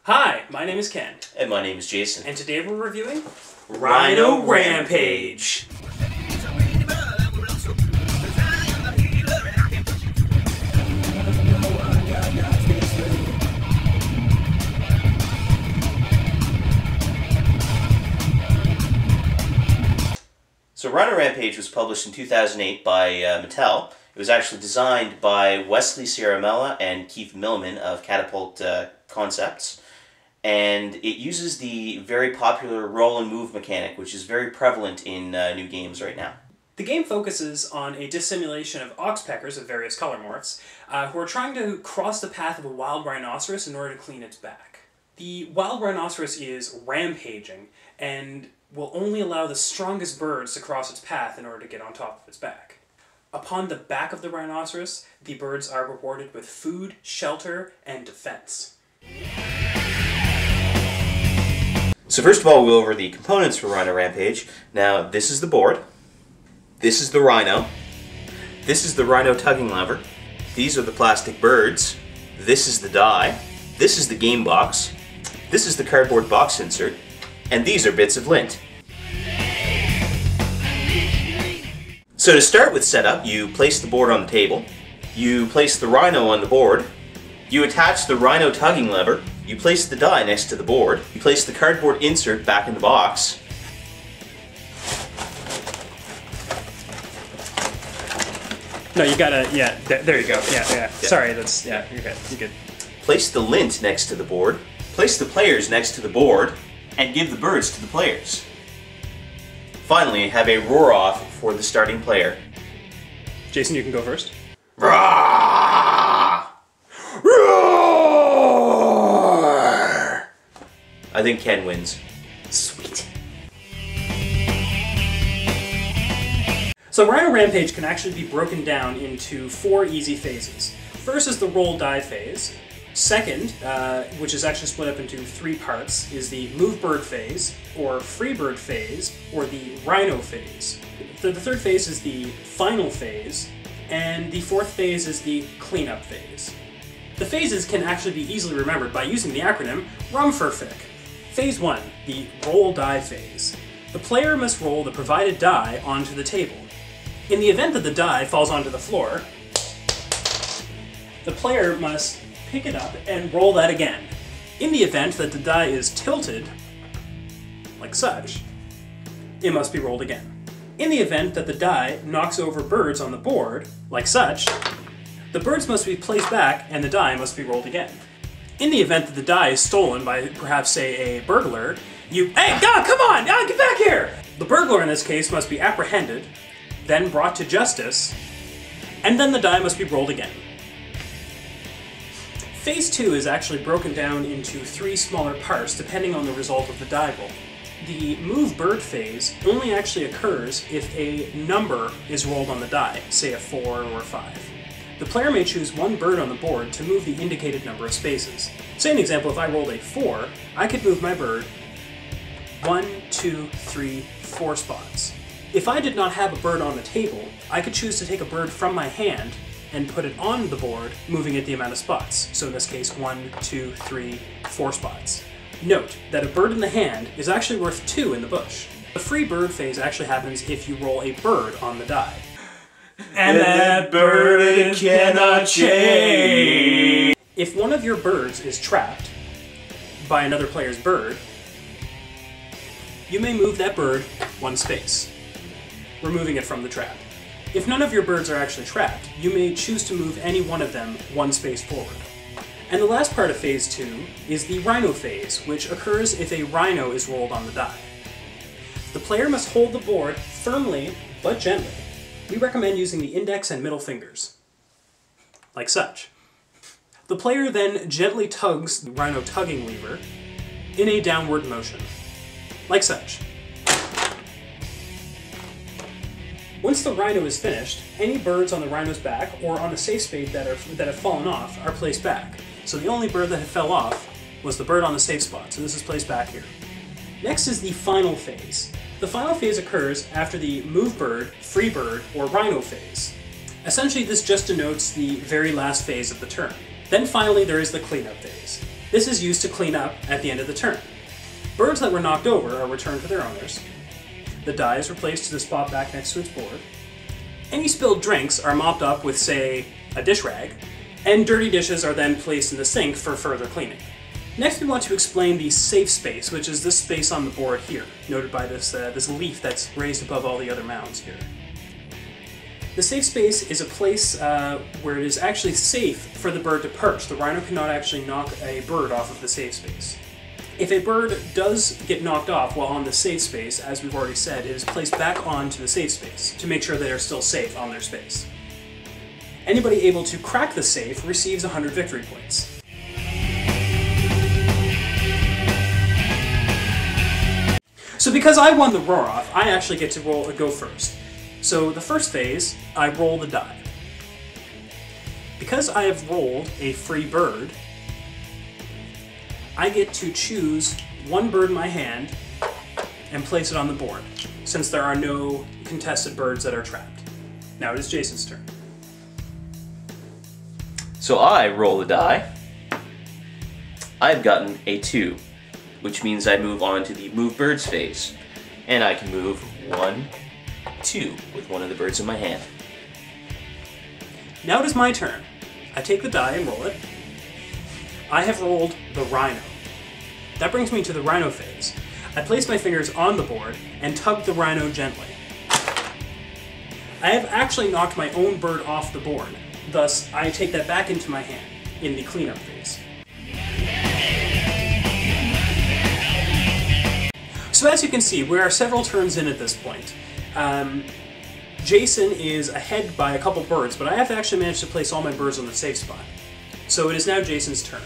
Hi, my name is Ken. And my name is Jason. And today we're reviewing Rhino Rampage. So Rhino Rampage was published in 2008 by Mattel. It was actually designed by Wesley Ciaramella and Keith Milliman of Catapult Concepts. And it uses the very popular roll and move mechanic, which is very prevalent in new games right now. The game focuses on a dissimulation of oxpeckers of various color morphs who are trying to cross the path of a wild rhinoceros in order to clean its back. The wild rhinoceros is rampaging and will only allow the strongest birds to cross its path in order to get on top of its back. Upon the back of the rhinoceros, the birds are rewarded with food, shelter, and defense. So first of all, we'll go over the components for Rhino Rampage. Now, this is the board. This is the rhino. This is the rhino tugging lever. These are the plastic birds. This is the die. This is the game box. This is the cardboard box insert. And these are bits of lint. So to start with setup, you place the board on the table. You place the rhino on the board. You attach the rhino tugging lever. You place the die next to the board. You place the cardboard insert back in the box. No, you gotta, yeah, there you go, yeah. Sorry, that's, yeah, you're good. Place the lint next to the board. Place the players next to the board. And give the birds to the players. Finally, have a roar-off for the starting player. Jason, you can go first. Roar! Roar! I think Ken wins. Sweet. So Rhino Rampage can actually be broken down into 4 easy phases. First is the roll die phase. Second, which is actually split up into 3 parts, is the move bird phase, or free bird phase, or the rhino phase. The third phase is the final phase, and the 4th phase is the cleanup phase. The phases can actually be easily remembered by using the acronym RUMFRFIC. Phase 1, the roll die phase. The player must roll the provided die onto the table. In the event that the die falls onto the floor, the player must pick it up and roll that again. In the event that the die is tilted, like such, it must be rolled again. In the event that the die knocks over birds on the board, like such, the birds must be placed back and the die must be rolled again. In the event that the die is stolen by perhaps, say, a burglar, hey, God, come on, get back here! The burglar in this case must be apprehended, then brought to justice, and then the die must be rolled again. Phase 2 is actually broken down into 3 smaller parts depending on the result of the die roll. The move bird phase only actually occurs if a number is rolled on the die, say a 4 or a 5. The player may choose one bird on the board to move the indicated number of spaces. Say an example, if I rolled a 4, I could move my bird 1, 2, 3, 4 spots. If I did not have a bird on the table, I could choose to take a bird from my hand and put it on the board, moving it the amount of spots. So in this case, 1, 2, 3, 4 spots. Note that a bird in the hand is actually worth 2 in the bush. The free bird phase actually happens if you roll a bird on the die. And that bird it cannot change. If one of your birds is trapped by another player's bird, you may move that bird 1 space, removing it from the trap. If none of your birds are actually trapped, you may choose to move any one of them 1 space forward. And the last part of Phase 2 is the rhino phase, which occurs if a rhino is rolled on the die. The player must hold the board firmly but gently. We recommend using the index and middle fingers, like such. The player then gently tugs the rhino tugging lever in a downward motion, like such. Once the rhino is finished, any birds on the rhino's back or on the safe spade that have fallen off are placed back. So the only bird that had fell off was the bird on the safe spot, so this is placed back here. Next is the final phase. The final phase occurs after the move bird, free bird, or rhino phase. Essentially, this just denotes the very last phase of the turn. Then finally, there is the cleanup phase. This is used to clean up at the end of the turn. Birds that were knocked over are returned to their owners. The die is replaced to the spot back next to its board. Any spilled drinks are mopped up with, say, a dish rag, and dirty dishes are then placed in the sink for further cleaning. Next, we want to explain the safe space, which is this space on the board here, noted by this leaf that's raised above all the other mounds here. The safe space is a place where it is actually safe for the bird to perch. The rhino cannot actually knock a bird off of the safe space. If a bird does get knocked off while on the safe space, as we've already said, it is placed back onto the safe space to make sure they are still safe on their space. Anybody able to crack the safe receives 100 victory points. So because I won the roar-off, I actually get to go first. So the first phase, I roll the die. Because I have rolled a free bird, I get to choose one bird in my hand and place it on the board, since there are no contested birds that are trapped. Now it is Jason's turn. So I roll the die. I've gotten a 2, which means I move on to the move birds phase. And I can move 1, 2 with one of the birds in my hand. Now it is my turn. I take the die and roll it. I have rolled the rhino. That brings me to the rhino phase. I place my fingers on the board and tug the rhino gently. I have actually knocked my own bird off the board. Thus, I take that back into my hand in the cleanup phase. So as you can see, we are several turns in at this point. Jason is ahead by a couple birds, but I have actually managed to place all my birds on the safe spot. So it is now Jason's turn.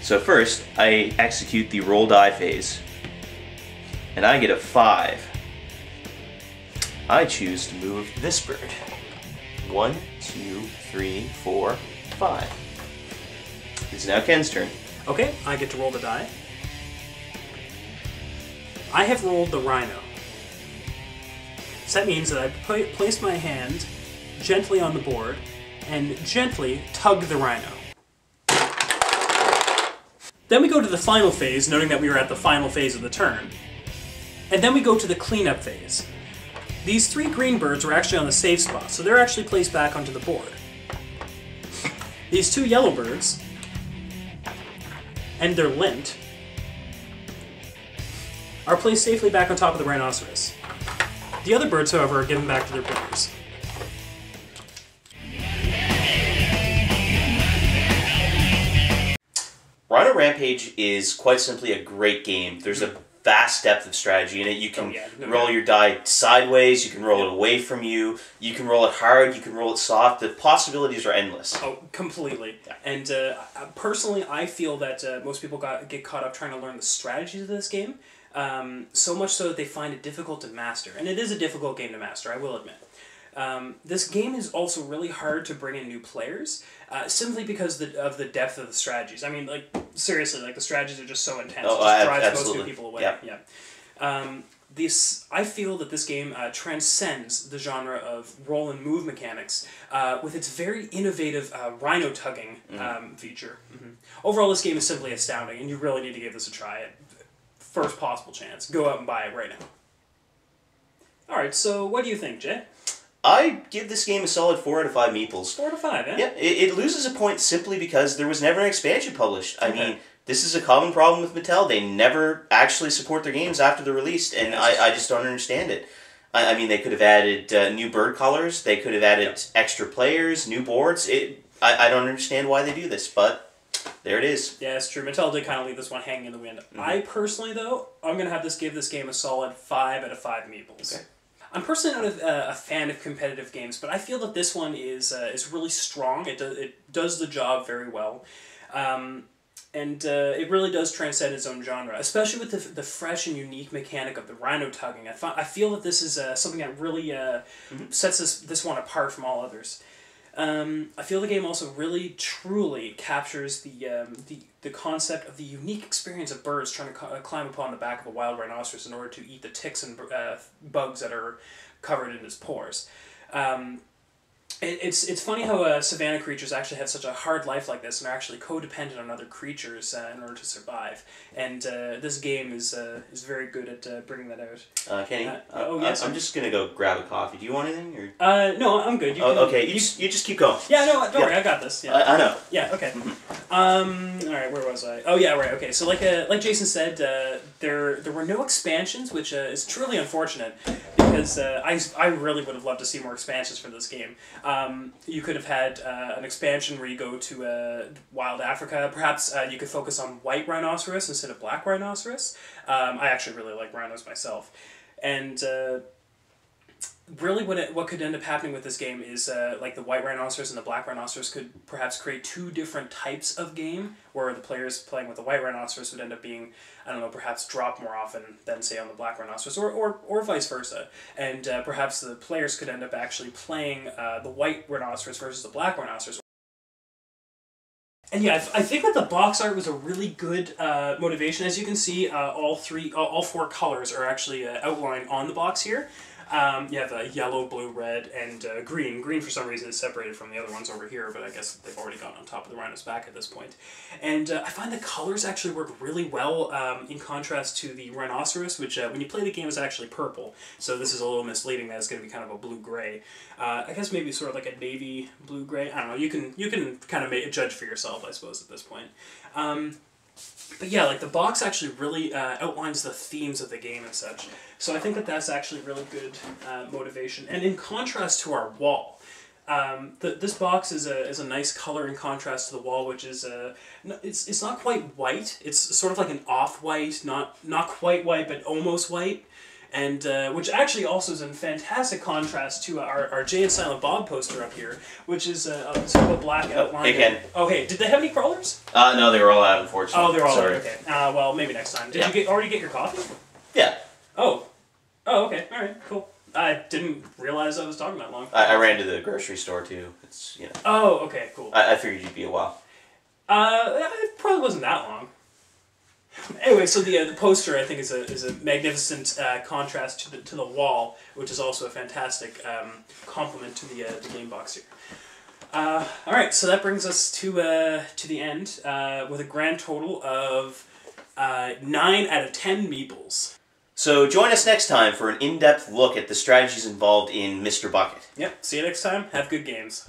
So first, I execute the roll die phase, and I get a 5. I choose to move this bird. 1, 2, 3, 4, 5. It's now Ken's turn. Okay, I get to roll the die. I have rolled the rhino. So that means that I place my hand gently on the board and gently tug the rhino. Then we go to the final phase, noting that we are at the final phase of the turn. And then we go to the cleanup phase. These 3 green birds were actually on the safe spot, so they're actually placed back onto the board. These 2 yellow birds, and their lint, are placed safely back on top of the rhinoceros. The other birds, however, are given back to their brothers. Rhino Rampage is quite simply a great game. There's a vast depth of strategy in it. You can roll your die sideways, you can roll it away from you, you can roll it hard, you can roll it soft. The possibilities are endless. Oh, completely. Yeah. And personally, I feel that most people get caught up trying to learn the strategies of this game, so much so that they find it difficult to master. And it is a difficult game to master, I will admit. This game is also really hard to bring in new players, simply because of the depth of the strategies. I mean, like, seriously, like, the strategies are just so intense. Oh, it just drives absolutely. most new people away. Yeah. I feel that this game transcends the genre of roll and move mechanics with its very innovative rhino tugging feature. Overall, this game is simply astounding, and you really need to give this a try at first possible chance. Go out and buy it right now. Alright, so what do you think, Jay? I give this game a solid 4 out of 5 meeples. 4 out of 5, eh? Yeah, it loses a point simply because there was never an expansion published. I mean, this is a common problem with Mattel. They never actually support their games after they're released, and I just don't understand it. I mean, they could have added new bird colors, they could have added extra players, new boards. I don't understand why they do this, but there it is. Yeah, it's true. Mattel did kind of leave this one hanging in the wind. I personally, though, I'm going to give this game a solid 5 out of 5 meeples. Okay. I'm personally not a fan of competitive games, but I feel that this one is really strong. It does the job very well, and it really does transcend its own genre, especially with the fresh and unique mechanic of the rhino tugging. I feel that this is something that really sets this one apart from all others. I feel the game also really truly captures the concept of the unique experience of birds trying to climb upon the back of a wild rhinoceros in order to eat the ticks and bugs that are covered in its pores. It's funny how savanna creatures actually have such a hard life like this and are actually codependent on other creatures in order to survive. And this game is very good at bringing that out. Kenny, yes, I'm just gonna go grab a coffee. Do you want anything? Or? No, I'm good. Okay, you just keep going. Yeah, no, don't worry, I got this. Yeah. I know. Yeah, okay. All right, where was I? Oh yeah, right. Okay, so like Jason said, there were no expansions, which is truly unfortunate because I really would have loved to see more expansions for this game. You could have had an expansion where you go to Wild Africa. Perhaps you could focus on white rhinoceros instead of black rhinoceros. I actually really like rhinos myself, and really what could end up happening with this game is like the white rhinoceros and the black rhinoceros could perhaps create two different types of game, where the players playing with the white rhinoceros would end up being, I don't know, perhaps drop more often than say on the black rhinoceros, or vice versa. And perhaps the players could end up actually playing the white rhinoceros versus the black rhinoceros. And yeah, I think that the box art was a really good motivation. As you can see, all four colors are actually outlined on the box here. You have yellow, blue, red, and green. Green, for some reason, is separated from the other ones over here, but I guess they've already gone on top of the rhino's back at this point. And I find the colors actually work really well in contrast to the rhinoceros, which when you play the game is actually purple. So this is a little misleading that it's going to be kind of a blue-gray. I guess maybe sort of like a navy blue-gray. I don't know. You can kind of judge for yourself, I suppose, at this point. But yeah, like the box actually really outlines the themes of the game and such. So I think that that's actually really good motivation. And in contrast to our wall, this box is a nice color in contrast to the wall, which is it's not quite white. It's sort of like an off-white, not quite white, but almost white. And which actually also is in fantastic contrast to our Jay and Silent Bob poster up here, which is sort of a black outline. Hey, Ken. Oh, hey, did they have any crawlers? No, they were all out, unfortunately. Oh, they're all Sorry. out. Okay. Well, maybe next time. Did you already get your coffee? Yeah. Oh. Oh, okay. All right. Cool. I didn't realize I was talking that long. I ran to the grocery store too. It's Oh, okay. Cool. I figured you'd be a while. It probably wasn't that long. Anyway, so the poster I think is a magnificent contrast to the wall, which is also a fantastic complement to the game box here. All right, so that brings us to the end with a grand total of 9 out of 10 meeples. So join us next time for an in-depth look at the strategies involved in Mr. Bucket. Yep. See you next time. Have good games.